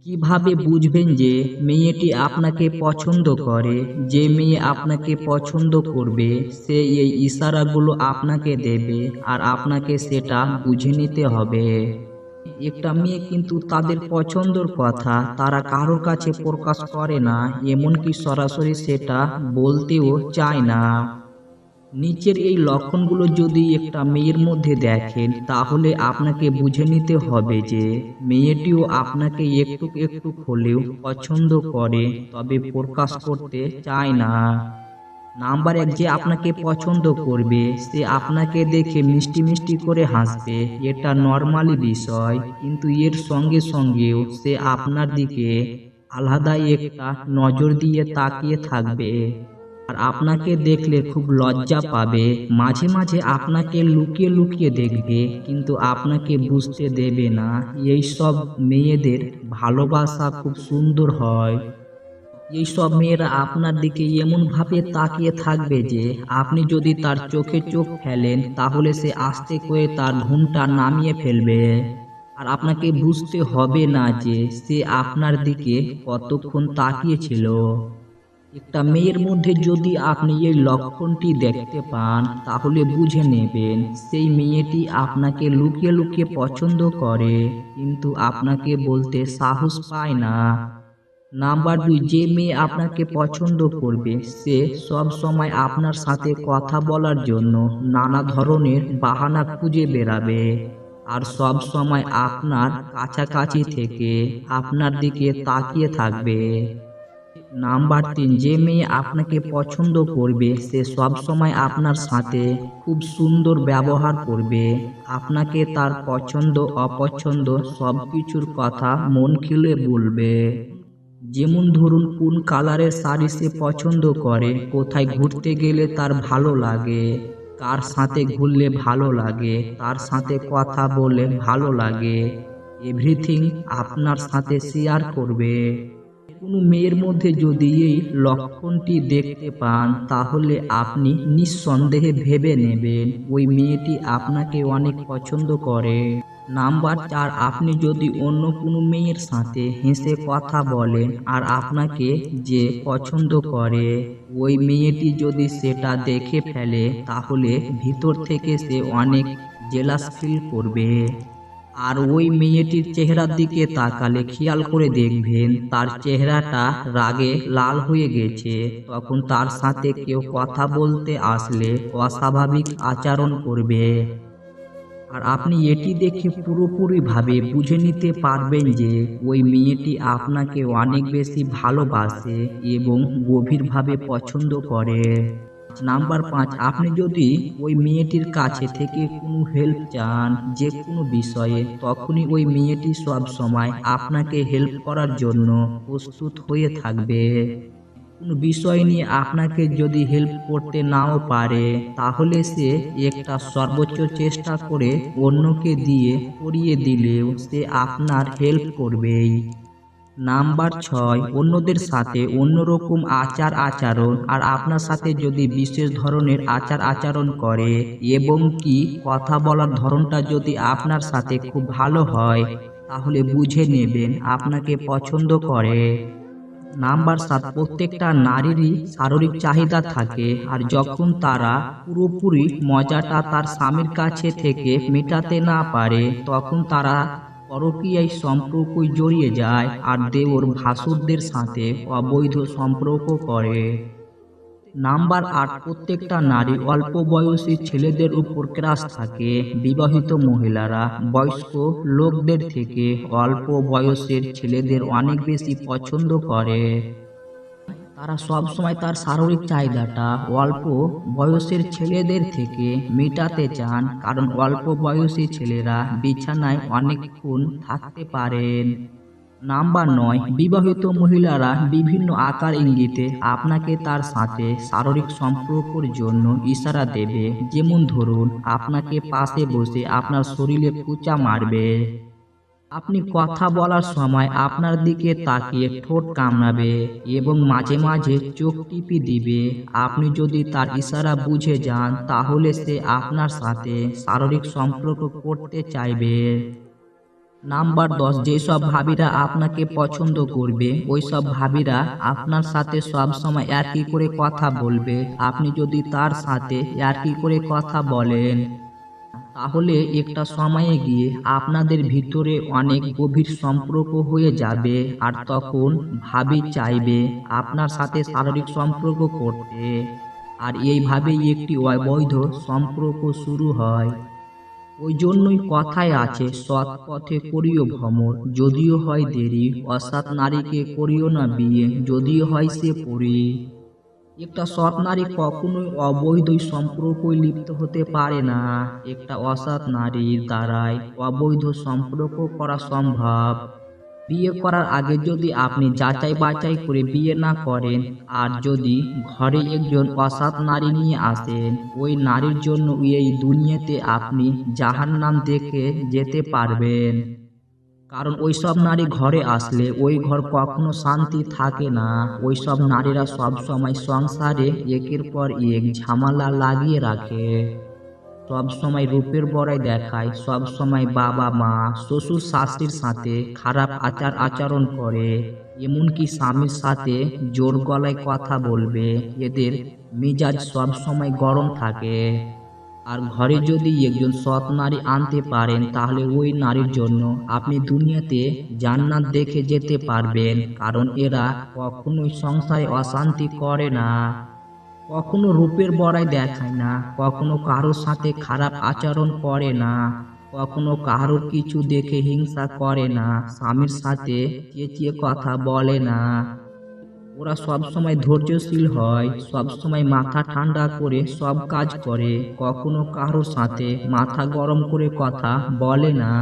কিভাবে বুঝবেন যে মেয়েটি আপনাকে পছন্দ করে? যে মেয়ে আপনাকে পছন্দ করবে সে এই ইশারাগুলো আপনাকে দেবে আর আপনাকে সেটা বুঝে নিতে হবে। একটা মেয়ে কিন্তু তাদের পছন্দর কথা তারা কারোর কাছে প্রকাশ করে না, এমনকি সরাসরি সেটা বলতেও চায় না। নিচের এই লক্ষণগুলো যদি একটা মেয়ের মধ্যে দেখেন তাহলে আপনাকে বুঝে নিতে হবে যে মেয়েটিও আপনাকে একটু একটু হলেও পছন্দ করে, তবে প্রকাশ করতে চায় না। নাম্বার এক, যে আপনাকে পছন্দ করবে সে আপনাকে দেখে মিষ্টি মিষ্টি করে হাসবে, এটা নর্মালি বিষয়, কিন্তু এর সঙ্গে সঙ্গেও সে আপনার দিকে আলাদাই একটা নজর দিয়ে তাকিয়ে থাকবে আর আপনাকে দেখলে খুব লজ্জা পাবে। মাঝে মাঝে আপনাকে লুকিয়ে লুকিয়ে দেখবে, কিন্তু আপনাকে বুঝতে দেবে না। এই সব মেয়েদের ভালোবাসা খুব সুন্দর হয়। এই সব মেয়েরা আপনার দিকে এমন ভাবে তাকিয়ে থাকবে যে আপনি যদি তার চোখে চোখ ফেলেন তাহলে সে আস্তে করে তার ঘুমটা নামিয়ে ফেলবে আর আপনাকে বুঝতে হবে না যে সে আপনার দিকে কতক্ষণ তাকিয়েছিল। একটা মেয়ের মধ্যে যদি আপনি এই লক্ষণটি দেখতে পান তাহলে বুঝে নেবেন সেই মেয়েটি আপনাকে লুকিয়ে লুকিয়ে পছন্দ করে, কিন্তু আপনাকে বলতে সাহস পায় না। নাম্বার দুই, যে মেয়ে আপনাকে পছন্দ করবে সে সব সময় আপনার সাথে কথা বলার জন্য নানা ধরনের বাহানা খুঁজে বেড়াবে আর সব সময় আপনার কাছাকাছি থেকে আপনার দিকে তাকিয়ে থাকবে। নাম্বার তিন, যে মেয়ে আপনাকে পছন্দ করবে সে সব সময় আপনার সাথে খুব সুন্দর ব্যবহার করবে, আপনাকে তার পছন্দ অপছন্দ সবকিছুর কথা মন খুলে বলবে। যেমন ধরুন, কোন কালারের শাড়ি সে পছন্দ করে, কোথায় ঘুরতে গেলে তার ভালো লাগে, কার সাথে ঘুরলে ভালো লাগে, তার সাথে কথা বলে ভালো লাগে, এভরিথিং আপনার সাথে শেয়ার করবে। কোনো মেয়ের মধ্যে যদি এই লক্ষণটি দেখতে পান তাহলে আপনি নিঃসন্দেহে ভেবে নেবেন ওই মেয়েটি আপনাকে অনেক পছন্দ করে। নাম্বার চার, আপনি যদি অন্য কোনো মেয়ের সাথে হেসে কথা বলেন আর আপনাকে যে পছন্দ করে ওই মেয়েটি যদি সেটা দেখে ফেলে তাহলে ভিতর থেকে সে অনেক জেলাস ফিল করবে। আর ওই মেয়েটির চেহারার দিকে তাকালে খেয়াল করে দেখবেন তার চেহারাটা রাগে লাল হয়ে গেছে, তখন তার সাথে কেউ কথা বলতে আসলে অস্বাভাবিক আচরণ করবে। আর আপনি এটি দেখে পুরোপুরিভাবে বুঝে নিতে পারবেন যে ওই মেয়েটি আপনাকে অনেক বেশি ভালোবাসে এবং গভীরভাবে পছন্দ করে। নাম্বার পাঁচ, আপনি যদি ওই মেয়েটির কাছে থেকে কোনো হেল্প চান যে কোনো বিষয়ে, তখনই ওই মেয়েটি সব সময় আপনাকে হেল্প করার জন্য প্রস্তুত হয়ে থাকবে। কোনো বিষয় নিয়ে আপনাকে যদি হেল্প করতে নাও পারে তাহলে সে একটা সর্বোচ্চ চেষ্টা করে অন্যকে দিয়ে করিয়ে দিলেও সে আপনার হেল্প করবেই। নাম্বার ছয়, অন্যদের সাথে অন্যরকম আচার আচরণ আর আপনার সাথে যদি বিশেষ ধরনের আচার আচরণ করে এবং কি কথা বলার ধরনটা যদি আপনার সাথে খুব ভালো হয় তাহলে বুঝে নেবেন আপনাকে পছন্দ করে। নাম্বার সাত, প্রত্যেকটা নারীরই শারীরিক চাহিদা থাকে আর যখন তারা পুরোপুরি মজাটা তার স্বামীর কাছে থেকে মেটাতে না পারে তখন তারা পরকীয়ায় সম্পর্কই জড়িয়ে যায় আর দেওর ভাসুরদের সাথে অবৈধ সম্পর্ক করে। নাম্বার আট, প্রত্যেকটা নারী অল্প বয়সী ছেলেদের উপর ক্রাশ থাকে। বিবাহিত মহিলারা বয়স্ক লোকদের থেকে অল্প বয়সের ছেলেদের অনেক বেশি পছন্দ করে। তারা সবসময় তার শারীরিক চাহিদাটা অল্প বয়সের ছেলেদের থেকে মেটাতে চান, কারণ অল্প বয়সী ছেলেরা বিছানায় অনেকক্ষণ থাকতে পারেন। নাম্বার নয়, বিবাহিত মহিলারা বিভিন্ন আকার ইঙ্গিতে আপনাকে তার সাথে শারীরিক সম্পর্কের জন্য ইশারা দেবে। যেমন ধরুন, আপনাকে পাশে বসে আপনার শরীরে খোঁচা মারবে, আপনি কথা বলার সময় আপনার দিকে তাকিয়ে ঠোঁট কামড়াবে এবং মাঝে মাঝে চোখ টিপি দিবে। আপনি যদি তার ইশারা বুঝে যান তাহলে সে আপনার সাথে শারীরিক সম্পর্ক করতে চাইবে। নাম্বার 10, যেসব ভাবিরা আপনাকে পছন্দ করবে ওই সব ভাবিরা আপনার সাথে সব সময় একই করে কথা বলবে। আপনি যদি তার সাথে একই করে কথা বলেন তাহলে একটা সময়ে গিয়ে আপনাদের ভিতরে অনেক গভীর সম্পর্ক হয়ে যাবে, আর তখন ভাবি চাইবে আপনার সাথে শারীরিক সম্পর্ক করতে। আর এইভাবেই একটি অবৈধ সম্পর্ক শুরু হয়। ওই জন্যই কথায় আছে, সৎ পথে করিও ভ্রমণ, যদিও হয় দেরি। অসৎ নারীকে করিও না বিয়ে, যদিও হয় সে পরী। একটা সৎ নারী কখনোই অবৈধ সম্পর্কই লিপ্ত হতে পারে না। একটা অসৎ নারীর দ্বারাই অবৈধ সম্পর্ক করা সম্ভব। বিয়ে করার আগে যদি আপনি যাচাই বাছাই করে বিয়ে না করেন, আর যদি ঘরে একজন অসৎ নারী নিয়ে আসেন, ওই নারীর জন্য এই দুনিয়াতে আপনি জাহান্নাম দেখে যেতে পারবেন। কারণ ওইসব নারী ঘরে আসলে ওই ঘর কখনো শান্তি থাকে না। ওইসব নারীরা সব সময় সংসারে একের পর এক ঝামেলা লাগিয়ে রাখে, সব সময় রূপের বড়াই দেখায়, সব সময় বাবা মা শ্বশুর শাশুড়ির সাথে খারাপ আচরণ করে, এমনকি স্বামীর সাথে জোর গলায় কথা বলবে। এদের মেজাজ সব সময় গরম থাকে। আর ঘরে যদি একজন সৎ নারী আনতে পারেন তাহলে ওই নারীর জন্য আপনি দুনিয়াতে জান্নাত দেখে যেতে পারবেন। কারণ এরা কখনোই সংসারে অশান্তি করে না, কখনো রূপের বড়াই দেখায় না, কখনো কারোর সাথে খারাপ আচরণ করে না, কখনো কারোর কিছু দেখে হিংসা করে না, স্বামীর সাথে চেঁচিয়ে কথা বলে না। ওরা সব সময় ধৈর্যশীল হয়, সব সময় মাথা ঠান্ডা করে সব কাজ করে, কখনো কারোর সাথে মাথা গরম করে কথা বলে না।